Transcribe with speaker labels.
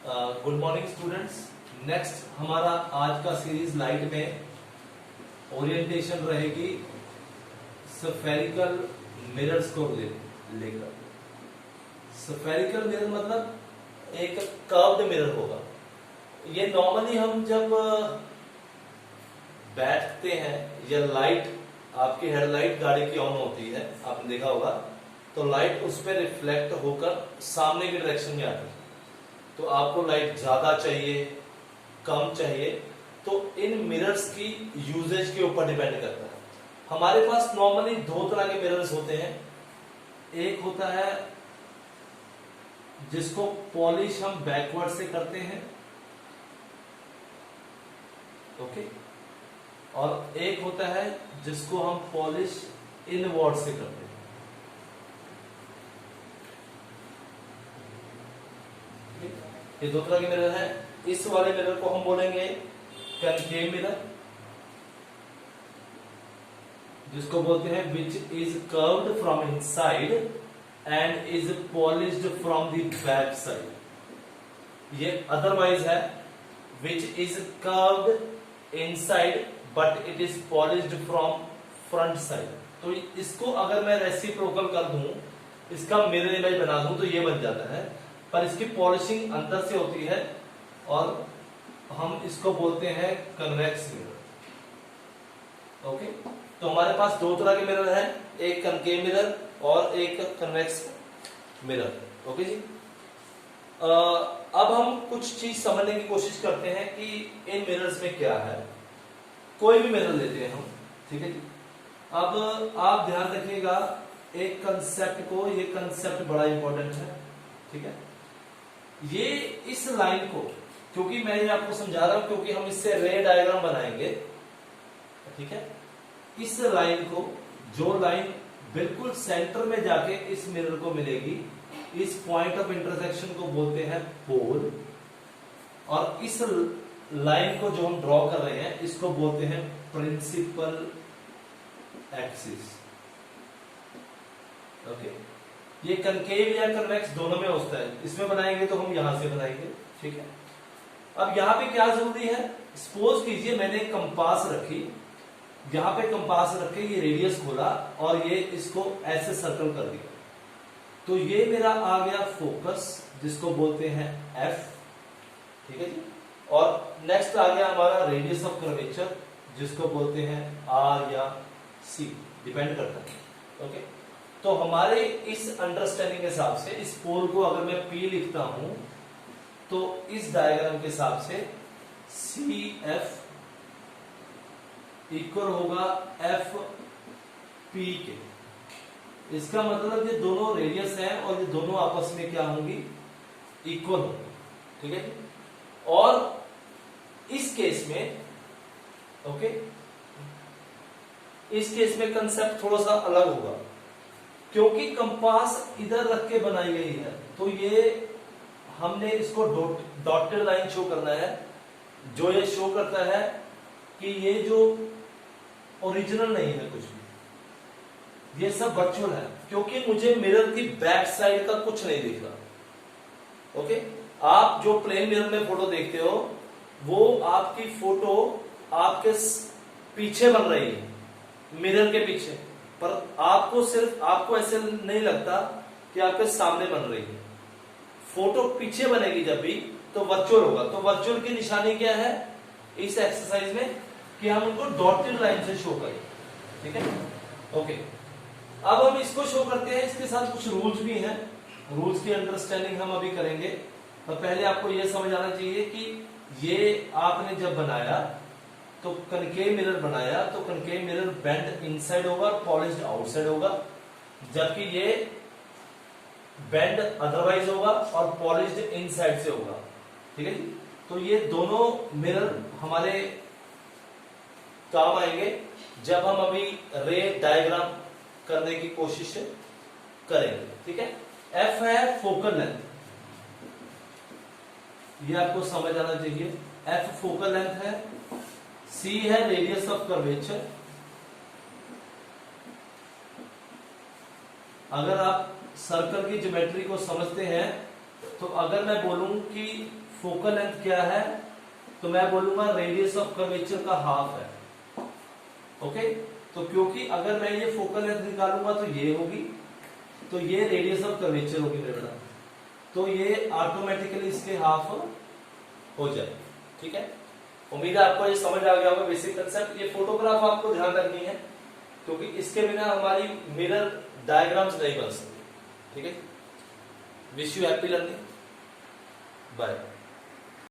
Speaker 1: Good morning students. Next हमारा आज का सीरीज लाइट में ओरिएंटेशन रहेगी स्फेरिकल मिरर्स को लेकर। स्फेरिकल मिरर मतलब एक कर्व्ड मिरर होगा। ये नॉर्मली हम जब बैठते हैं या लाइट आपकी हेडलाइट गाड़ी की ऑन होती है, आपने देखा होगा, तो लाइट उस पर रिफ्लेक्ट होकर सामने की डायरेक्शन में आती है। तो आपको लाइट ज्यादा चाहिए, कम चाहिए, तो इन मिरर्स की यूजेज के ऊपर डिपेंड करता है। हमारे पास नॉर्मली दो तरह के मिरर्स होते हैं। एक होता है जिसको पॉलिश हम बैकवर्ड से करते हैं, ओके, और एक होता है जिसको हम पॉलिश इनवर्ड से करते हैं। ये दो तरह के मिरर है। इस वाले मिरर को हम बोलेंगे कनकेव मिरर, जिसको बोलते हैं which is curved from inside and is polished from the back side. ये अदरवाइज है which is curved inside but it is polished from front side. तो इसको अगर मैं रेसिप्रोकल कर दूं, इसका मिरर इमेज बना दूं, तो ये बन जाता है, पर इसकी पॉलिशिंग अंदर से होती है और हम इसको बोलते हैं कन्वेक्स मिरर। ओके, तो हमारे पास दो तरह के मिरर हैं, एक कनकेव मिरर और एक कन्वेक्स मिरर। ओके जी। अब हम कुछ चीज समझने की कोशिश करते हैं कि इन मिरर्स में क्या है। कोई भी मिरर लेते हैं हम, ठीक है जी। अब आप ध्यान रखिएगा एक कंसेप्ट को, ये कंसेप्ट बड़ा इंपॉर्टेंट है, ठीक है। ये इस लाइन को, क्योंकि मैं ये आपको समझा रहा हूं क्योंकि हम इससे रे डायग्राम बनाएंगे, ठीक है। इस लाइन को, जो लाइन बिल्कुल सेंटर में जाके इस मिरर को मिलेगी, इस पॉइंट ऑफ इंटरसेक्शन को बोलते हैं पोल, और इस लाइन को जो हम ड्रॉ कर रहे हैं इसको बोलते हैं प्रिंसिपल एक्सिस। ओके, ये कनकेव या कन्वेक्स दोनों में होता है। इसमें बनाएंगे तो हम यहां से बनाएंगे, ठीक है। अब यहां पे क्या जरूरी है, सपोज कीजिए मैंने कंपास रखी, यहां पे कंपास रखे, ये रेडियस खोला और ये इसको ऐसे सर्कल कर दिया, तो ये मेरा आ गया फोकस, जिसको बोलते हैं एफ, ठीक है जी। और नेक्स्ट आ गया हमारा रेडियस ऑफ कर्वेचर, जिसको बोलते हैं आर या सी, डिपेंड करता है। ओके, तो हमारे इस अंडरस्टैंडिंग के हिसाब से इस पोल को अगर मैं P लिखता हूं, तो इस डायग्राम के हिसाब से सी एफ इक्वल होगा एफ पी के। इसका मतलब ये दोनों रेडियस हैं और ये दोनों आपस में क्या होंगी, इक्वल होंगी, ठीक है। और इस केस में, ओके, इस केस में कंसेप्ट थोड़ा सा अलग होगा, क्योंकि कंपास इधर रख के बनाई गई है, तो ये हमने इसको डॉटेड लाइन शो करना है, जो ये शो करता है कि ये जो ओरिजिनल नहीं है कुछ भी, ये सब वर्चुअल है, क्योंकि मुझे मिरर की बैक साइड का कुछ नहीं दिख रहा। ओके, आप जो प्लेन मिरर में फोटो देखते हो, वो आपकी फोटो आपके पीछे बन रही है, मिरर के पीछे, पर आपको ऐसे नहीं लगता कि आपके सामने बन रही है। फोटो पीछे बनेगी जब भी, तो वर्चुअल होगा। तो वर्चुअल की निशानी क्या है इस एक्सरसाइज में, कि हम उनको डॉटेड लाइन से शो करें, ठीक है। ओके, अब हम इसको शो करते हैं, इसके साथ कुछ रूल्स भी हैं, रूल्स की अंडरस्टैंडिंग हम अभी करेंगे। तो पहले आपको यह समझ आना चाहिए कि ये आपने जब बनाया तो कनकेव मिरर बनाया, तो कनकेव मिरर बेंड इनसाइड होगा और पॉलिश्ड आउटसाइड होगा, जबकि ये बेंड अदरवाइज होगा और पॉलिश्ड इनसाइड से होगा, ठीक है जी। तो ये दोनों मिरर हमारे काम आएंगे जब हम अभी रे डायग्राम करने की कोशिश करेंगे, ठीक है। एफ है फोकल लेंथ, ये आपको समझ आना चाहिए, एफ फोकल लेंथ है। सी है रेडियस ऑफ कर्वेचर। अगर आप सर्कल की ज्योमेट्री को समझते हैं, तो अगर मैं बोलूं कि फोकल लेंथ क्या है, तो मैं बोलूंगा रेडियस ऑफ कर्वेचर का हाफ है। ओके, तो क्योंकि अगर मैं ये फोकल लेंथ निकालूंगा तो ये होगी, तो ये रेडियस ऑफ कर्वेचर होगी मेरे बेटा, तो ये ऑटोमेटिकली इसके हाफ हो जाए। ठीक है, उम्मीद है आपको ये समझ आ गया होगा बेसिक कंसेप्ट। ये फोटोग्राफ आपको ध्यान रखनी है, क्योंकि इसके बिना हमारी मिरर डायग्राम्स नहीं बन सकती। ठीक है, wish you happy learning, bye.